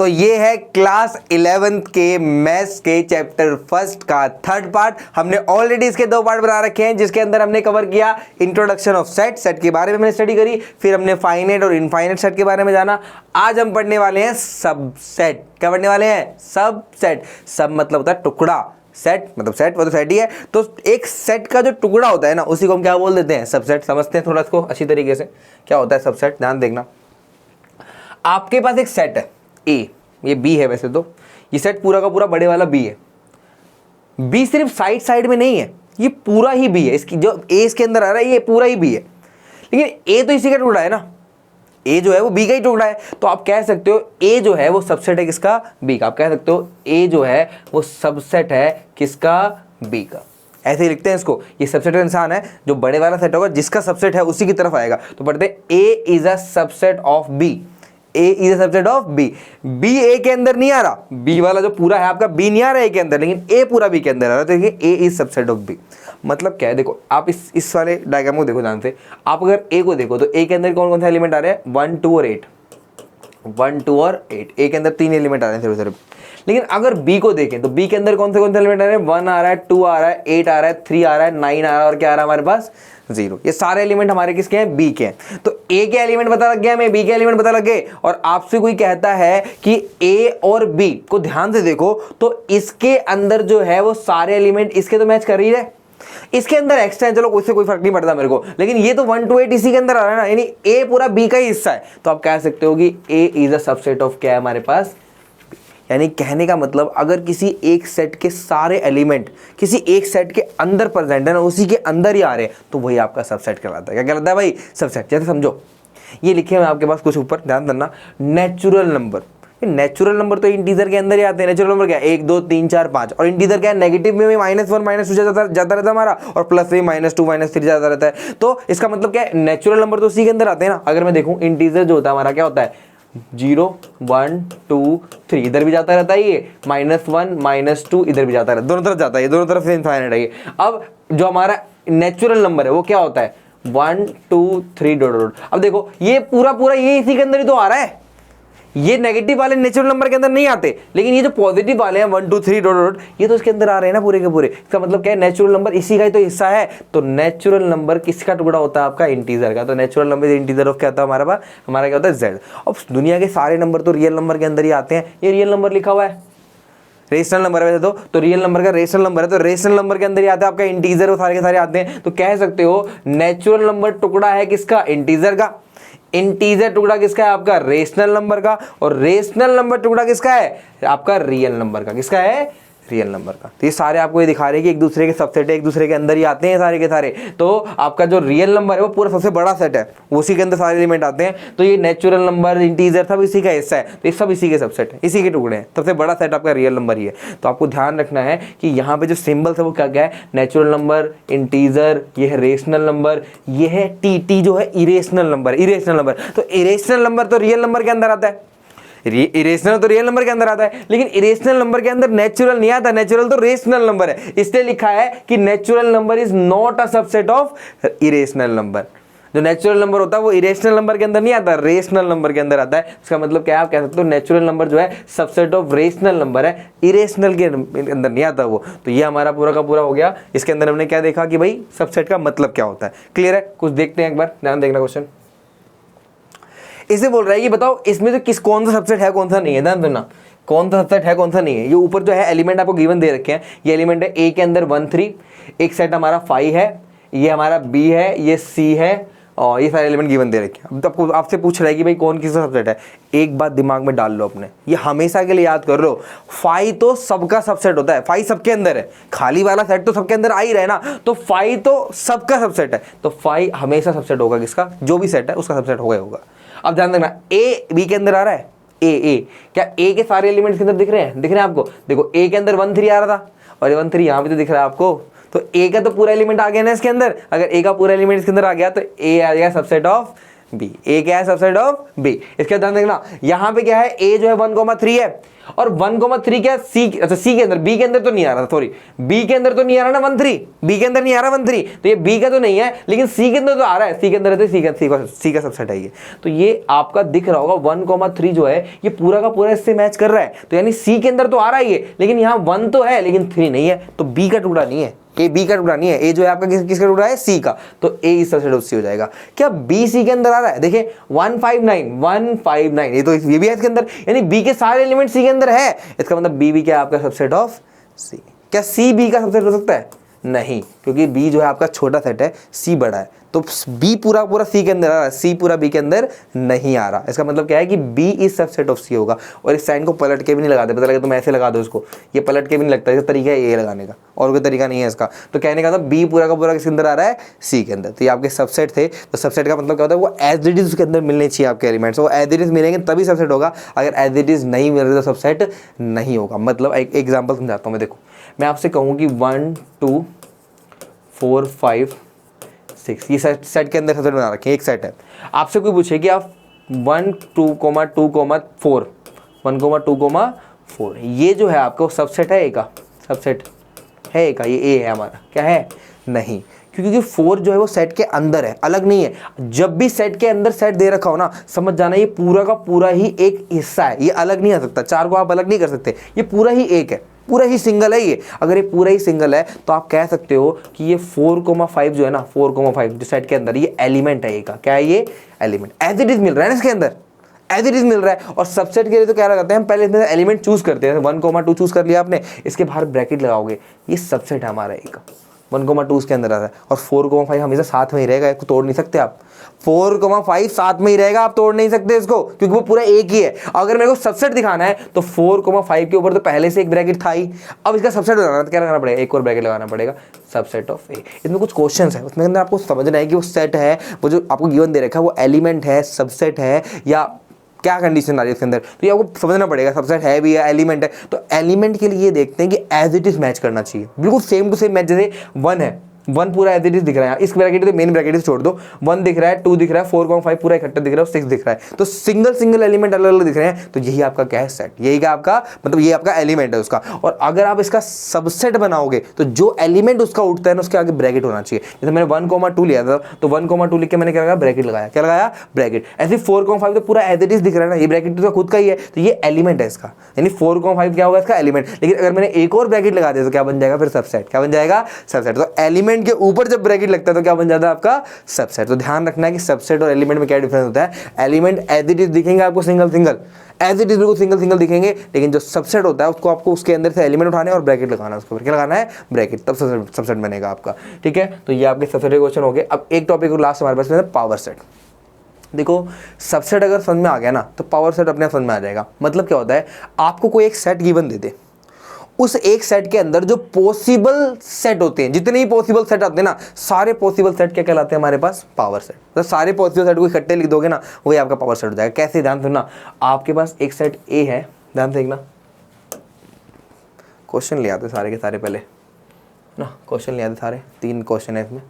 तो ये है क्लास 11th के मैथ्स के चैप्टर फर्स्ट का थर्ड पार्ट। हमने ऑलरेडी इसके 2 पार्ट बना रखे हैं, जिसके अंदर हमने कवर किया इंट्रोडक्शन ऑफ सेट, सेट के बारे में हमने स्टडी करी, फिर हमने फाइनाइट और इनफाइनाइट सेट के बारे में जाना। आज हम पढ़ने वाले हैं सबसेट। क्या पढ़ने वाले हैं? सबसेट। सब मतलब होता है टुकड़ा, सेट मतलब सेट, वो तो सेट ही है। तो एक सेट का जो टुकड़ा होता है ना, उसी को हम क्या बोल देते हैं? सबसेट। समझते हैं थोड़ा इसको अच्छी तरीके से, क्या होता है सबसेट। ध्यान देखना, आपके पास एक सेट है ए, ये बी है, वैसे तो ये सेट पूरा का पूरा बड़े वाला बी है। बी सिर्फ साइड साइड में नहीं है, ये पूरा ही बी है। इसकी जो ए इसके अंदर आ रहा है ये पूरा ही बी है, लेकिन ए तो इसी का टुकड़ा है ना, ए जो है वो बी का ही टुकड़ा है। तो आप कह सकते हो ए जो है वो सबसेट है किसका? बी का। आप कह सकते हो ए जो है वो सबसेट है किसका? बी का। ऐसे ही लिखते हैं इसको। ये सबसेट का इंसान है, जो बड़े वाला सेट होगा जिसका सबसेट है उसी की तरफ आएगा। तो पढ़ते हैं A is a subset of B. A is a subset of B. B A के अंदर नहीं आ रहा, बी वाला जो पूरा है आपका बी नहीं आ रहा ए के अंदर, लेकिन ए पूरा बी के अंदर आ रहा है। तो देखिए ए इज सबसेट ऑफ बी। मतलब क्या है? देखो आप इस वाले डायग्राम को देखो ध्यान से। आप अगर ए को देखो तो ए के अंदर कौन कौन से एलिमेंट आ रहे हैं? 1 2 और 8। 1 2 और 8, ए के अंदर 3 एलिमेंट आ रहे हैं सिर्फ। लेकिन अगर बी को देखें तो बी के अंदर कौन से एलिमेंट आ रहे हैं? 1 आ रहा है, 2 आ रहा है, 8 आ रहा है, 3 आ रहा है, 9 आ रहा है, और क्या आ रहा है हमारे पास? 0। ये सारे एलिमेंट हमारे किसके हैं? बी के हैं। तो ए के एलिमेंट पता लग गया हमें, बी के एलिमेंट पता लग गए। और आपसे कोई कहता है कि ए और बी को ध्यान से देखो तो इसके अंदर जो है वो सारे एलिमेंट इसके तो मैच कर ही रहे। इसके अंदर एक्स्ट्रा है, चलो उससे कोई फर्क नहीं पड़ता मेरे को, लेकिन ये तो 1 2 8 इसी के अंदर आ रहा है ना, यानी ए पूरा बी का ही हिस्सा है। तो आप कह सकते हो कि ए इज अ सबसेट ऑफ क्या है हमारे पास? यानी कहने का मतलब अगर किसी एक सेट के सारे एलिमेंट किसी एक सेट के अंदर प्रेजेंट है ना, उसी के अंदर ही आ रहे हैं, तो वही आपका सबसेट कहलाता है। क्या कहलाता है भाई? सबसेट। जैसे समझो ये लिखे हैं आपके पास कुछ ऊपर, ध्यान देना, नेचुरल नंबर। नेचुरल नंबर तो इंटीजर के अंदर ही आते हैं। नेचुरल नंबर क्या है? 1 2 3 4 5। और इंटीजर क्या है? नेगेटिव में भी -1 -2 जाता रहता है हमारा, और प्लस में -2 -3 जाता रहता है। तो इसका मतलब क्या है? नेचुरल नंबर तो उसी के अंदर आते हैं ना। अगर मैं देखूं इंटीजर जो होता है हमारा क्या होता है? 0 1 2 3 इधर भी जाता रहता है, ये -1 -2 इधर भी जाता रहता है, दोनों तरफ जाता है, ये दोनों तरफ से इनफाइनाइट है ये। अब जो हमारा नेचुरल नंबर है वो क्या होता है? 1 2 3 डॉट डॉट। अब देखो ये पूरा पूरा ये इसी के अंदर ही तो आ रहा है। ये नेगेटिव वाले नेचुरल नंबर के अंदर नहीं आते, लेकिन ये जो पॉजिटिव वाले हैं 1 2 3 डॉट डॉट, ये तो इसके अंदर आ रहे हैं ना पूरे के पूरे। इसका मतलब क्या है? नेचुरल नंबर इसी का ही तो हिस्सा है। तो नेचुरल नंबर किसका टुकड़ा होता है? आपका इंटीजर का। तो नेचुरल नंबर इंटीजर ऑफ क्या होता है हमारा पास? हमारा क्या होता है? जेड। अब दुनिया के सारे नंबर तो रियल नंबर के अंदर ही आते हैं। ये रियल नंबर लिखा हुआ है, रेशनल नंबर है वैसे तो रियल नंबर का रेशनल नंबर है, तो रेशनल नंबर के अंदर ही आता है आपका इंटीजर, वो सारे के सारे आते हैं। तो कह सकते हो नेचुरल नंबर टुकड़ा है किसका? इंटीजर का। इंटीजर टुकड़ा किसका है? आपका रेशनल नंबर का। और रेशनल नंबर टुकड़ा किसका है? आपका रियल नंबर का। किसका है? रियल नंबर का। तो ये सारे आपको ये दिखा रहे हैं कि एक दूसरे के सबसेट है, एक दूसरे के अंदर ही आते हैं सारे के सारे। तो आपका जो रियल नंबर है वो पूरा सबसे बड़ा सेट है, उसी के अंदर सारे एलिमेंट आते हैं। तो ये नेचुरल नंबर, इंटीजर सब इसी का हिस्सा है। तो ये सब इसी के सबसेट है, इसी के टुकड़े हैं। सबसे बड़ा सेट आपका रियल नंबर ही है। तो आपको ध्यान रखना है कि यहाँ पे जो सिंबल्स है वो क्या क्या है? नेचुरल नंबर, इंटीजर, ये है रेशनल नंबर, ये है टी जो है इरेशनल नंबर। इरेशनल नंबर तो इरेशनल नंबर तो रियल नंबर के अंदर आता है, इरेशनल तो रियल नंबर के अंदर आता है, लेकिन इरेशनल नंबर के अंदर नेचुरल नहीं आता। नेचुरल तो रेशनल नंबर है, इसलिए लिखा है कि natural number is not a subset of irrational number. जो नेचुरल नंबर होता है वो इरेशनल नंबर के अंदर नहीं आता, रेशनल नंबर के अंदर आता है। इसका मतलब क्या है? आप कह सकते हो नेचुरल नंबर जो है सबसेट ऑफ रेशनल नंबर है, इरेशनल के अंदर नहीं आता वो। तो ये हमारा पूरा का पूरा हो गया। इसके अंदर हमने क्या देखा कि भाई सबसेट का मतलब क्या होता है। क्लियर है? कुछ देखते हैं, एक बार ध्यान देखना क्वेश्चन। इसे बोल रहा है कि बताओ इसमें जो कौन सा सबसेट है कौन सा नहीं है। ध्यान देना, कौन सा सबसेट है कौन सा नहीं है। ये ऊपर जो है एलिमेंट आपको गिवन दे रखे हैं। ये एलिमेंट है ए के अंदर 1 3, एक सेट हमारा 5 है, ये हमारा बी है, ये सी है, और ये सारे एलिमेंट गिवन दे रखे हैं। अब आपको आपसे पूछ रहा है कि भाई कौन किसका सबसेट है। एक बात दिमाग में डाल लो अपने, ये हमेशा के लिए याद कर लो, 5 तो सबका सबसेट होता है। 5 सबके अंदर है, खाली वाला सेट तो सबके अंदर आ ही रहा है ना। तो 5 तो सबका सबसेट है, तो 5 हमेशा सबसेट होगा किसका? जो भी सेट है उसका सबसेट होगा। अब ध्यान देना, ए बी के अंदर आ रहा है, ए क्या ए के सारे एलिमेंट्स के अंदर दिख रहे हैं आपको? देखो ए के अंदर 1 3 आ रहा था, और 1 3 यहाँ पे तो दिख रहा है आपको। तो ए का तो पूरा एलिमेंट आ गया ना इसके अंदर। अगर ए का पूरा एलिमेंट इसके अंदर आ गया तो ए आ गया सबसेट ऑफ बी। ए क्या है? Subset of B. इसके ध्यान देखना, यहां पे क्या है? ए जो है 1,3 है और 1,3 क्या है? सी, अच्छा सी के अंदर, बी के अंदर तो नहीं आ रहा, सॉरी बी के अंदर तो नहीं आ रहा ना 1,3, बी के अंदर नहीं आ रहा 1,3, तो ये बी का तो नहीं है, लेकिन सी के अंदर तो आ रहा है, सी के अंदर है, सी का सबसेट है ये। तो ये आपका दिख रहा होगा 1,3 जो है ये पूरा का पूरा इससे मैच कर रहा है, तो यानी सी के अंदर तो आ रहा है ये, लेकिन यहाँ 1 तो है लेकिन 3 नहीं है, तो बी का टुकड़ा नहीं है, ए बी का टुकड़ा नहीं है, ए जो है आपका किसका टुकड़ा है? सी का, तो ए इस सबसेट ऑफ सी हो जाएगा। क्या बी सी के अंदर आ रहा है? देखिए 159 ये तो ये भी है इसके अंदर, यानी बी के सारे एलिमेंट सी के अंदर है, इसका मतलब बी भी क्या है? आपका सबसेट ऑफ सी। क्या सी बी का सबसेट हो सकता है? नहीं, क्योंकि बी जो है आपका छोटा सेट है, सी बड़ा है, तो बी पूरा पूरा सी के अंदर आ रहा है, सी पूरा बी के अंदर नहीं आ रहा। इसका मतलब क्या है कि बी इज सबसेट ऑफ सी होगा। और इस साइन को पलट के भी नहीं लगाते, पता लगे तुम ऐसे लगा दो इसको, ये पलट के भी नहीं लगता, इसका तरीका है ये लगाने का, और कोई तरीका नहीं है इसका। तो कहने का मतलब बी पूरा का पूरा किसके अंदर आ रहा है? सी के अंदर। तो ये आपके सबसेट थे, तो सबसेट का मतलब क्या होता है? वो एज इट इज उसके अंदर मिलने चाहिए आपके एलिमेंट्स, वो एज इट इज मिलेंगे तभी सबसेट होगा, अगर एज इट इज नहीं मिल रहे तो सबसेट नहीं होगा। मतलब एक एग्जाम्पल समझाता हूँ मैं, देखो मैं आपसे कहूँ कि 1 2 4 5 6 ये सेट के अंदर सबसेट बना रखे हैं, एक सेट है, आपसे कोई पूछे कि आप 1 2 4 4 ये जो है आपका सबसेट है ए का, सबसेट है ए का, ये ए है हमारा, क्या है? नहीं, क्योंकि 4 जो है वो सेट के अंदर है, अलग नहीं है। जब भी सेट के अंदर सेट दे रखा हो ना, समझ जाना ये पूरा का पूरा ही एक हिस्सा है, ये अलग नहीं आ सकता, 4 को आप अलग नहीं कर सकते, ये पूरा ही एक है, पूरा ही सिंगल है ये। अगर ये पूरा ही सिंगल है तो आप कह सकते हो कि ये 4,5 जो है ना, 4,5 जो सेट के अंदर, ये एलिमेंट है ए का। क्या है ये? एलिमेंट। एज इट इज मिल रहा है ना इसके अंदर, एज इट इज मिल रहा है। और सबसेट के लिए तो क्या लगाते हैं हम? पहले इसमें एलिमेंट चूज करते हैं, 1,2 चूज कर लिया आपने, इसके बाहर ब्रैकेट लगाओगे, ये सबसेट है हमारा ए का, 1,2 उसके अंदर आता है, और 4,5 हमेशा साथ में ही रहेगा, इसको तोड़ नहीं सकते आप। 4,5 साथ में ही रहेगा, आप तोड़ नहीं सकते इसको, क्योंकि वो पूरा एक ही है। अगर मेरे को सबसेट दिखाना है तो 4,5 के ऊपर तो पहले से एक ब्रैकेट था ही, अब इसका सबसेट बनाना है तो क्या लगाना पड़ेगा? एक और ब्रैकेट लगाना पड़ेगा, सबसेट ऑफ ए। इसमें कुछ क्वेश्चंस है, उसमें अंदर आपको समझना है कि वो सेट है, वो जो आपको गिवन दे रखा है वो एलिमेंट है, सबसेट है, या क्या कंडीशन आ रही है इसके अंदर, तो ये आपको समझना पड़ेगा। सबसेट है भी या एलिमेंट है, तो एलिमेंट के लिए देखते हैं कि एज इट इज मैच करना चाहिए, बिल्कुल सेम टू सेम मैच। जैसे 1 है, 1 पूरा एज इट इज दिख रहा है, इस ब्रैकेट तो मेन ब्रैकेट से छोड़ दो, 1 दिख रहा है, 2 दिख रहा है, 4,5 पूरा इकट्ठा दिख रहा है, 6 दिख रहा है, तो सिंगल सिंगल एलिमेंट अलग अलग दिख रहे हैं, तो यही आपका क्या है? सेट। यही का आपका मतलब ये आपका एलिमेंट है उसका। और अगर आप इसका सबसेट बनाओगे तो जो एलिमेंट उसका उठता है ना, उसके आगे ब्रैकेट होना चाहिए। जैसे मैंने 1,2 लिया था, तो 1,2 लिख के मैंने क्या लगाया? ब्रैकेट लगाया। क्या लगाया? ब्रैकेट। ऐसे 4,5 तो पूरा एज इट इज दिख रहा है ना, ये ब्रैकेट तो खुद का ही है, तो ये एलिमेंट है इसका, यानी 4,5 क्या होगा? इसका एलिमेंट। लेकिन अगर मैंने एक और ब्रैकेट लगा दिया तो क्या बन जाएगा? फिर सबसेट। क्या बन जाएगा? सबसेट। तो एलिमेंट के ऊपर जब ब्रैकेट लगता है तो क्या बन जाता है? आपका सबसेट। तो ध्यान रखना है कि सबसेट और एलिमेंट में क्या डिफरेंस होता है। एलिमेंट एज इट इज दिखेंगे आपको single single, as it is बिल्कुल सिंगल सिंगल दिखेंगे, लेकिन जो सबसेट होता है उसको आपको उसके अंदर से एलिमेंट उठाने और ब्रैकेट लगाना है, उसके ऊपर क्या लगाना है? ब्रैकेट, तब सबसेट बनेगा आपका। ठीक है, तो ये आपके सबसेट के क्वेश्चन हो गए। अब एक टॉपिक लास्ट हमारे पास में पावर सेट। देखो सबसेट अगर समझ में आ गया ना तो पावर सेट अपने समझ में आ जाएगा। मतलब क्या होता है? आपको कोई एक सेट गिवन दे दे, उस एक सेट के अंदर जो पॉसिबल सेट होते हैं, जितने ही पॉसिबल सेट आते हैं ना, सारे पॉसिबल सेट क्या कहलाते हैं हमारे पास? Power set. तो सारे पॉसिबल सेट को इकट्ठे लिख दोगे ना, वही आपका पावर सेट हो जाएगा। कैसे? ध्यान सुनना, आपके पास एक सेट ए है, ध्यान से देखना, क्वेश्चन ले आते सारे के सारे पहले ना, क्वेश्चन ले आते सारे, 3 क्वेश्चन है इसमें,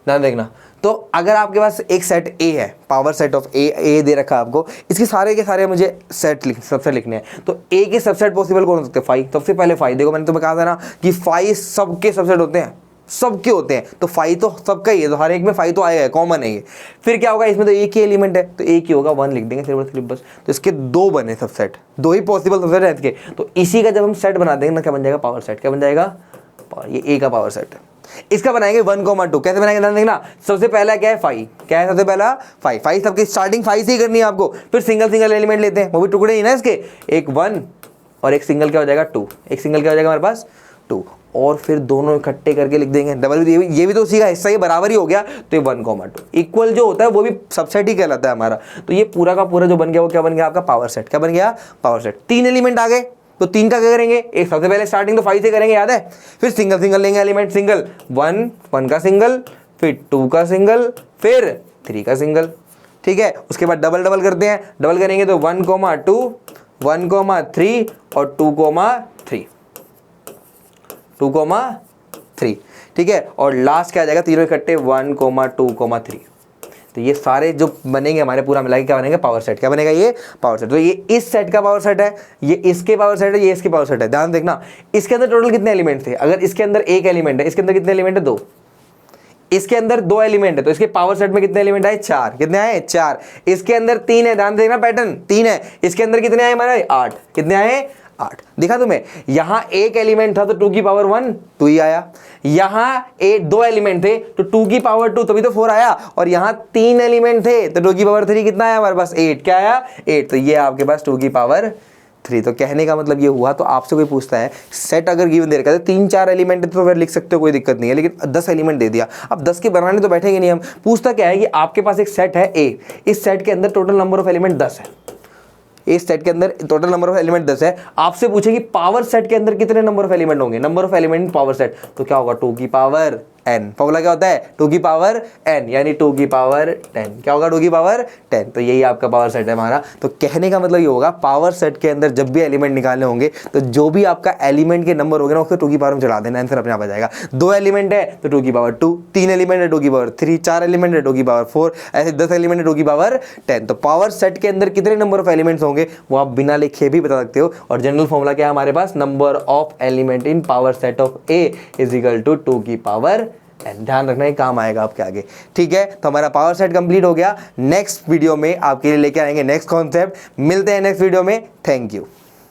ध्यान देखना। तो अगर आपके पास एक सेट ए है, पावर सेट ऑफ ए दे रखा है आपको, इसके सारे के सारे मुझे सबसेट लिखने हैं। तो ए के सबसेट पॉसिबल कौन हो सकते हैं? 5। सबसे पहले 5। देखो मैंने तुम्हें कहा था ना कि 5 सबके सबसेट होते हैं, सबके होते हैं, तो 5 तो सबका ही है, तो हर एक में 5 तो आएगा, कॉमन है ये। फिर क्या होगा? इसमें तो एक ही एलिमेंट है, तो एक ही होगा, 1 लिख देंगे सिर्फ बस। तो इसके 2 बने सबसेट, 2 ही पॉसिबल सबसेट है इसके, तो इसी का जब हम सेट बना देंगे ना, क्या बन जाएगा? Power set. क्या बन जाएगा? ये ए का पावर सेट है। इसका बनाएंगे 1,2। कैसे बनाएंगे? ध्यान देखना, सबसे पहला क्या है? 5। क्या है सबसे पहला? 5 सबकी स्टार्टिंग 5 से ही करनी है आपको। फिर सिंगल सिंगल एलिमेंट लेते हैं, वो भी टुकड़े ही ना इसके, एक 1 और एक सिंगल क्या हो जाएगा? 2। एक सिंगल क्या हो जाएगा हमारे पास? 2। और फिर दोनों इकट्ठे करके लिख देंगे डबल, ये भी तो उसी का हिस्सा, ये बराबर ही हो गया, तो ये 1,2 इक्वल जो होता है वो भी सबसेट ही कहलाता है हमारा। तो ये पूरा का पूरा जो बन गया वो क्या बन गया? आपका पावर सेट। क्या बन गया? Power set. 3 एलिमेंट आ गए, तो 3 का क्या करेंगे? एक सबसे पहले स्टार्टिंग तो 5 से करेंगे, याद है। फिर सिंगल सिंगल लेंगे एलिमेंट, सिंगल 1 का सिंगल, फिर 2 का सिंगल, फिर 3 का सिंगल। ठीक है, उसके बाद डबल डबल करते हैं, डबल करेंगे तो 1,2 1,3 और 2,3 2,3। ठीक है, और लास्ट क्या आ जाएगा? तीनों इकट्ठे 1,2,3। तो ये सारे जो बनेंगे हमारे पूरा मिला के क्या बनेगा, पावर सेट। क्या बनेगा, ये पावर सेट। तो ये इस सेट का पावर सेट है, ये इसके पावर सेट है, ये इसके पावर सेट है। ध्यान देखना इसके अंदर टोटल कितने एलिमेंट थे, अगर इसके अंदर एक एलिमेंट है, इसके अंदर कितने एलिमेंट है, 2, इसके अंदर 2 एलिमेंट है, तो इसके पावर सेट में कितने एलिमेंट आए, 4। कितने आए, 4। इसके अंदर 3 है, ध्यान देखना पैटर्न 3 है, इसके अंदर कितने आए हमारे, 8। कितने आए, 8। दिखा तुम्हें, यहां एक एलिमेंट था तो 2 की पावर 1 2 ही आया, यहां 2 एलिमेंट थे तो 2 की पावर 2 तभी तो 4 आया, और यहां 3 एलिमेंट थे तो 2 की पावर 3 कितना आया हमारे पास, 8। क्या आया, 8। तो ये आपके पास 2 की पावर 3। तो कहने का मतलब ये हुआ, तो आपसे कोई पूछता है सेट अगर गिवन दे रखा है 3-4 एलिमेंट है तो फिर लिख सकते हो, कोई दिक्कत नहीं है, लेकिन 10 एलिमेंट दे दिया, अब 10 के बनाने तो बैठेंगे नहीं हम। पूछता क्या है कि आपके पास एक सेट है ए, इस सेट के अंदर टोटल नंबर ऑफ एलिमेंट 10 है, इस सेट के अंदर टोटल नंबर ऑफ एलिमेंट 10 है। आपसे पूछे कि पावर सेट के अंदर कितने नंबर ऑफ एलिमेंट होंगे, number of element power set, तो क्या होगा, 2 की पावर n। फॉर्मूला क्या होता है, 2 की पावर n, यानी 2 की पावर 10। क्या होगा, 2 की पावर 10। तो यही आपका पावर सेट है हमारा। तो कहने का मतलब ये होगा, पावर सेट के अंदर जब भी एलिमेंट निकालने होंगे तो जो भी आपका एलिमेंट के नंबर होंगे ना उसको 2 की पावर में चढ़ा देना, आंसर अपने आप आ जाएगा। 2 एलिमेंट है तो 2 की पावर 2, 3 एलिमेंट है 2 की पावर 3, 4 एलिमेंट है 2 की पावर 4, ऐसे 10 एलिमेंट है 2 की पावर 10। तो पावर सेट के अंदर कितने नंबर ऑफ एलिमेंट्स होंगे वो आप बिना लिखे भी बता सकते हो। और जनरल फॉर्मूला क्या है हमारे पास, number of element in power set of A is equal to 2 की पावर n। ध्यान रखना है, काम आएगा आपके आगे। ठीक है, तो हमारा पावर सेट कंप्लीट हो गया। नेक्स्ट वीडियो में आपके लिए लेके आएंगे नेक्स्ट कॉन्सेप्ट। मिलते हैं नेक्स्ट वीडियो में। Thank you.